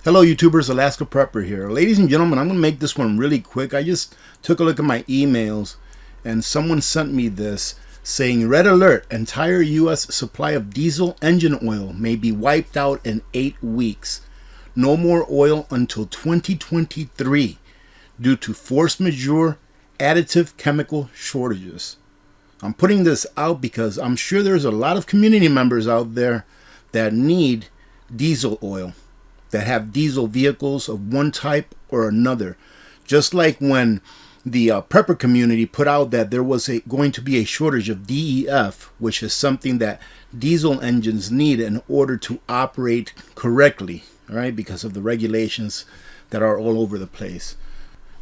Hello YouTubers, Alaska Prepper here. Ladies and gentlemen, I'm going to make this one really quick. I just took a look at my emails and someone sent me this saying, Red alert, entire U.S. supply of diesel engine oil may be wiped out in 8 weeks. No more oil until 2023 due to force majeure additive chemical shortages. I'm putting this out because I'm sure there's a lot of community members out there that need diesel oil, that have diesel vehicles of one type or another. Just like when the prepper community put out that there was going to be a shortage of DEF, which is something that diesel engines need in order to operate correctly, right? Because of the regulations that are all over the place.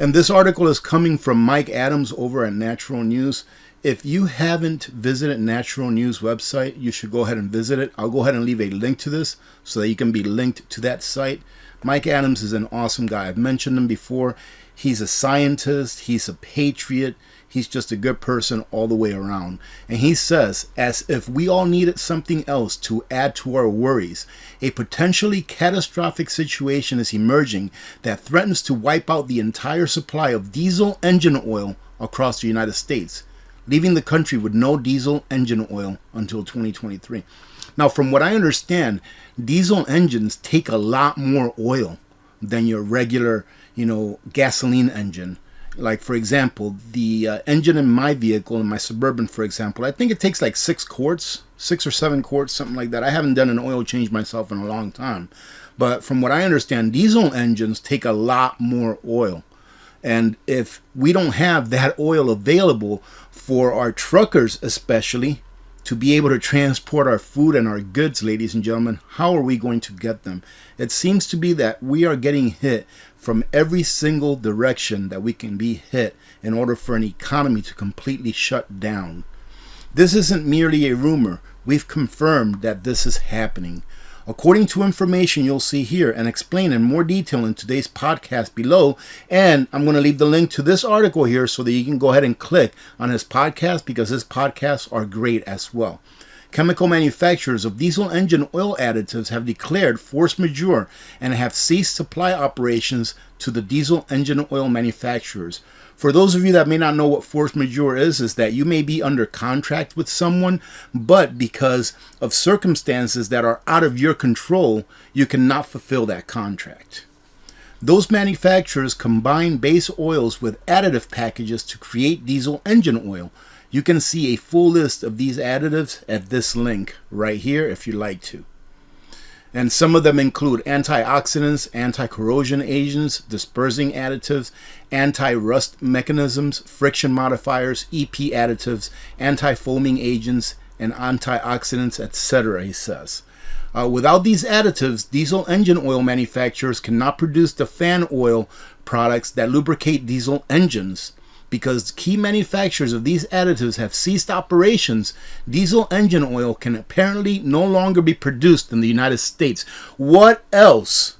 And this article is coming from Mike Adams over at Natural News. If you haven't visited Natural News website, you should go ahead and visit it. I'll go ahead and leave a link to this so that you can be linked to that site. Mike Adams is an awesome guy. I've mentioned him before. He's a scientist. He's a patriot. He's just a good person all the way around. And he says, as if we all needed something else to add to our worries, a potentially catastrophic situation is emerging that threatens to wipe out the entire supply of diesel engine oil across the United States, leaving the country with no diesel engine oil until 2023. Now, from what I understand, diesel engines take a lot more oil than your regular, gasoline engine. Like, for example, the engine in my vehicle, in my Suburban, for example, I think it takes like 6 or 7 quarts, something like that. I haven't done an oil change myself in a long time. But from what I understand, diesel engines take a lot more oil. And if we don't have that oil available for our truckers especially to be able to transport our food and our goods, ladies and gentlemen, how are we going to get them? It seems to be that we are getting hit from every single direction that we can be hit in order for an economy to completely shut down. This isn't merely a rumor. We've confirmed that this is happening. According to information you'll see here and explain in more detail in today's podcast below, and I'm going to leave the link to this article here so that you can go ahead and click on his podcast, because his podcasts are great as well. Chemical manufacturers of diesel engine oil additives have declared force majeure and have ceased supply operations to the diesel engine oil manufacturers. For those of you that may not know what force majeure is that you may be under contract with someone, but because of circumstances that are out of your control, you cannot fulfill that contract. Those manufacturers combine base oils with additive packages to create diesel engine oil. You can see a full list of these additives at this link right here if you'd like to. And some of them include antioxidants, anti-corrosion agents, dispersing additives, anti-rust mechanisms, friction modifiers, EP additives, anti-foaming agents, and antioxidants, etc., he says. Without these additives, diesel engine oil manufacturers cannot produce the fan oil products that lubricate diesel engines. Because key manufacturers of these additives have ceased operations, diesel engine oil can apparently no longer be produced in the United States. What else?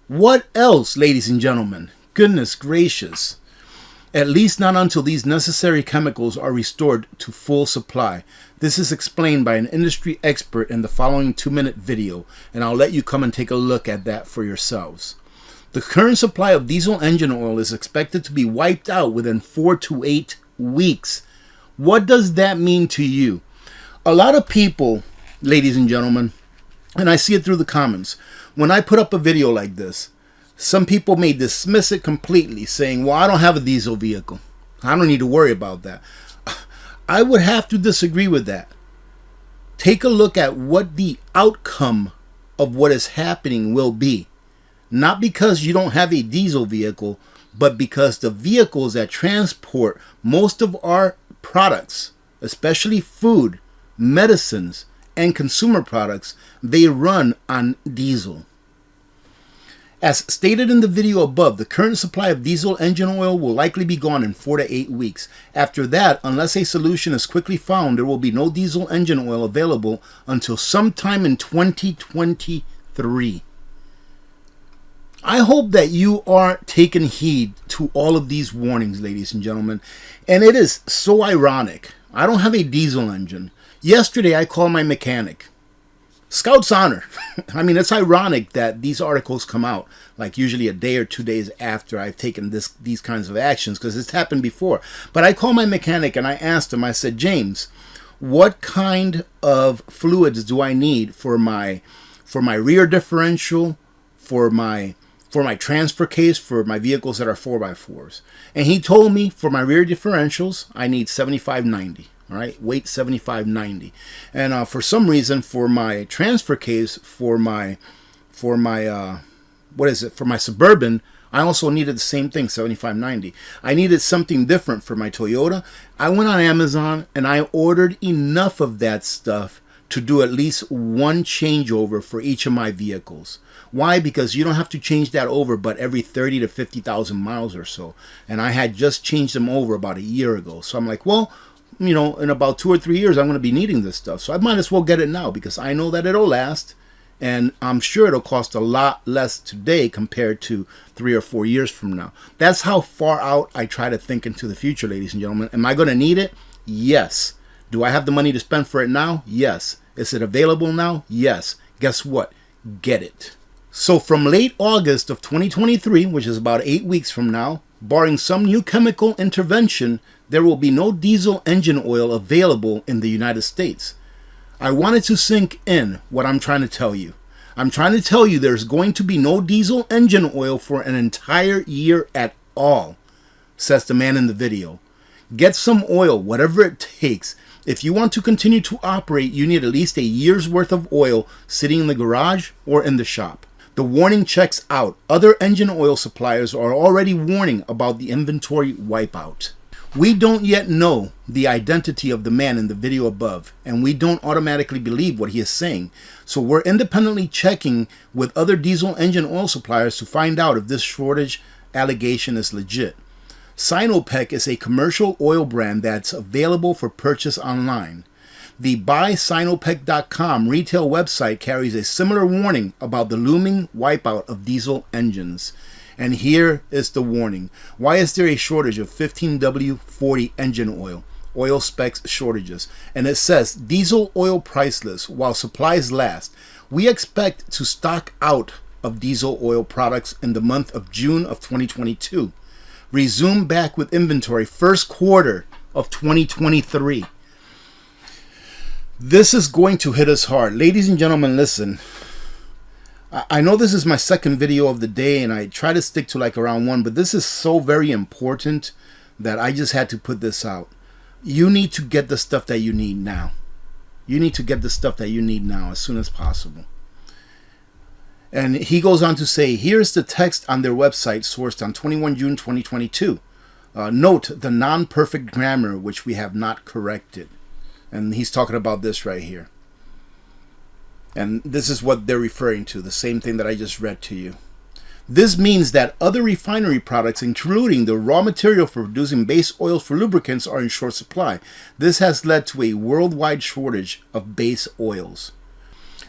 What else, ladies and gentlemen? Goodness gracious. At least not until these necessary chemicals are restored to full supply. This is explained by an industry expert in the following 2-minute video, and I'll let you come and take a look at that for yourselves. The current supply of diesel engine oil is expected to be wiped out within 4 to 8 weeks. What does that mean to you? A lot of people, ladies and gentlemen, and I see it through the comments, when I put up a video like this, some people may dismiss it completely, saying, well, I don't have a diesel vehicle. I don't need to worry about that. I would have to disagree with that. Take a look at what the outcome of what is happening will be. Not because you don't have a diesel vehicle, but because the vehicles that transport most of our products, especially food, medicines, and consumer products, they run on diesel. As stated in the video above, the current supply of diesel engine oil will likely be gone in 4 to 8 weeks. After that, unless a solution is quickly found, there will be no diesel engine oil available until sometime in 2023. I hope that you are taking heed to all of these warnings, ladies and gentlemen. And it is so ironic. I don't have a diesel engine. Yesterday, I called my mechanic. Scout's honor. I mean, it's ironic that these articles come out like usually a day or 2 days after I've taken these kinds of actions, because it's happened before. But I called my mechanic and I asked him, I said, James, what kind of fluids do I need for my rear differential, for my transfer case, for my vehicles that are 4x4s? And he told me for my rear differentials, I need 7590. All right, weight 7590, and for some reason, for my transfer case, for my Suburban, I also needed the same thing, 7590. I needed something different for my Toyota. I went on Amazon and I ordered enough of that stuff to do at least one changeover for each of my vehicles. Why? Because you don't have to change that over but every 30 to 50,000 miles or so, and I had just changed them over about a year ago. So I'm like, well, you know, in about 2 or 3 years, I'm going to be needing this stuff. So I might as well get it now, because I know that it'll last. And I'm sure it'll cost a lot less today compared to 3 or 4 years from now. That's how far out I try to think into the future, ladies and gentlemen. Am I going to need it? Yes. Do I have the money to spend for it now? Yes. Is it available now? Yes. Guess what? Get it. So from late August of 2023, which is about 8 weeks from now, barring some new chemical intervention, there will be no diesel engine oil available in the United States. I wanted to sink in what I'm trying to tell you. I'm trying to tell you there's going to be no diesel engine oil for an entire year at all, says the man in the video. Get some oil, whatever it takes. If you want to continue to operate, you need at least a year's worth of oil sitting in the garage or in the shop. The warning checks out. Other engine oil suppliers are already warning about the inventory wipeout. We don't yet know the identity of the man in the video above, and we don't automatically believe what he is saying. So we're independently checking with other diesel engine oil suppliers to find out if this shortage allegation is legit. Sinopec is a commercial oil brand that's available for purchase online. The buysinopec.com retail website carries a similar warning about the looming wipeout of diesel engines. And here is the warning. Why is there a shortage of 15W40 engine oil? Oil specs shortages. And it says, diesel oil priceless while supplies last. We expect to stock out of diesel oil products in the month of June of 2022. Resume back with inventory first quarter of 2023. This is going to hit us hard. Ladies and gentlemen, listen. I know this is my second video of the day, and I try to stick to like around one, but this is so very important that I just had to put this out. You need to get the stuff that you need now. You need to get the stuff that you need now as soon as possible. And he goes on to say, here's the text on their website sourced on 21 June 2022. Note the non-perfect grammar which we have not corrected. And he's talking about this right here. And this is what they're referring to, the same thing that I just read to you. This means that other refinery products, including the raw material for producing base oils for lubricants, are in short supply. This has led to a worldwide shortage of base oils.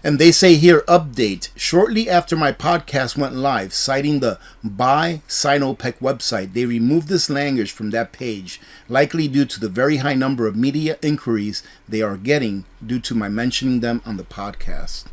And they say here, update, shortly after my podcast went live, citing the Buy Sinopec website, they removed this language from that page, likely due to the very high number of media inquiries they are getting due to my mentioning them on the podcast.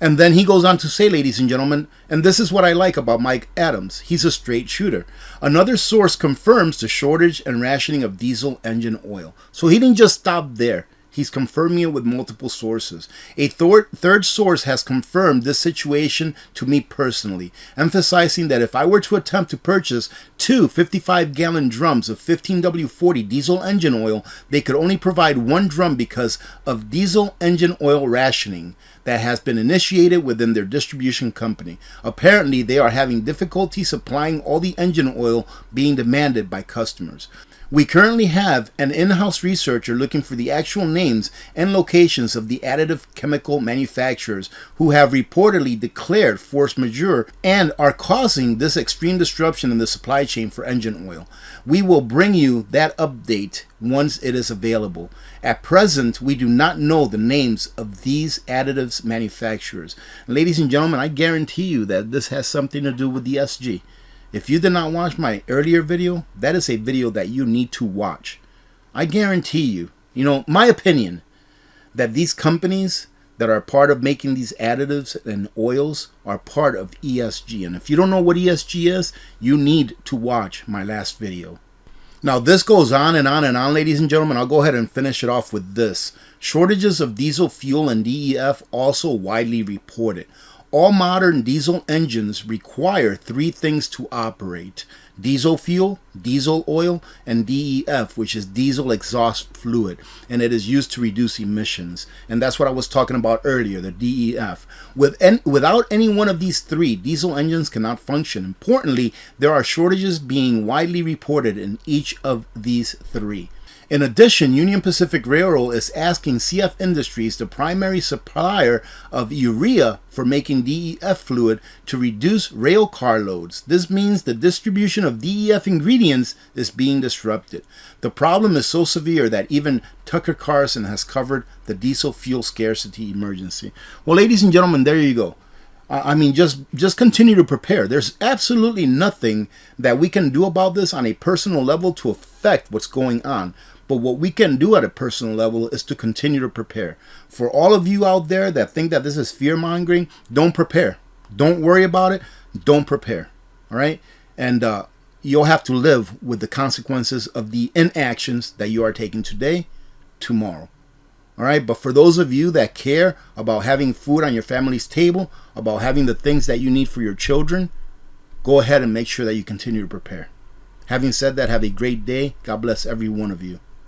And then he goes on to say, ladies and gentlemen, and this is what I like about Mike Adams. He's a straight shooter. Another source confirms the shortage and rationing of diesel engine oil. So he didn't just stop there. He's confirming it with multiple sources. A third source has confirmed this situation to me personally, emphasizing that if I were to attempt to purchase two 55-gallon drums of 15W40 diesel engine oil, they could only provide one drum because of diesel engine oil rationing that has been initiated within their distribution company. Apparently, they are having difficulty supplying all the engine oil being demanded by customers. We currently have an in-house researcher looking for the actual names and locations of the additive chemical manufacturers who have reportedly declared force majeure and are causing this extreme disruption in the supply chain for engine oil. We will bring you that update once it is available. At present, we do not know the names of these additives manufacturers. Ladies and gentlemen, I guarantee you that this has something to do with the SG. If you did not watch my earlier video, that is a video that you need to watch. I guarantee you, my opinion, that these companies, that are part of making these additives and oils are part of ESG. And if you don't know what ESG is, you need to watch my last video. Now this goes on and on and on, ladies and gentlemen. I'll go ahead and finish it off with this. Shortages of diesel fuel and DEF also widely reported. All modern diesel engines require 3 things to operate: diesel fuel, diesel oil, and DEF, which is diesel exhaust fluid, and it is used to reduce emissions. And that's what I was talking about earlier, the DEF. Without any one of these 3, diesel engines cannot function. Importantly, there are shortages being widely reported in each of these 3. In addition, Union Pacific Railroad is asking CF Industries, the primary supplier of urea for making DEF fluid, to reduce rail car loads. This means the distribution of DEF ingredients is being disrupted. The problem is so severe that even Tucker Carlson has covered the diesel fuel scarcity emergency. Well, ladies and gentlemen, there you go. I mean, just continue to prepare. There's absolutely nothing that we can do about this on a personal level to affect what's going on. But what we can do at a personal level is to continue to prepare. For all of you out there that think that this is fear-mongering, don't prepare. Don't worry about it. Don't prepare. All right? And you'll have to live with the consequences of the inactions that you are taking today, tomorrow. All right? But for those of you that care about having food on your family's table, about having the things that you need for your children, go ahead and make sure that you continue to prepare. Having said that, have a great day. God bless every one of you.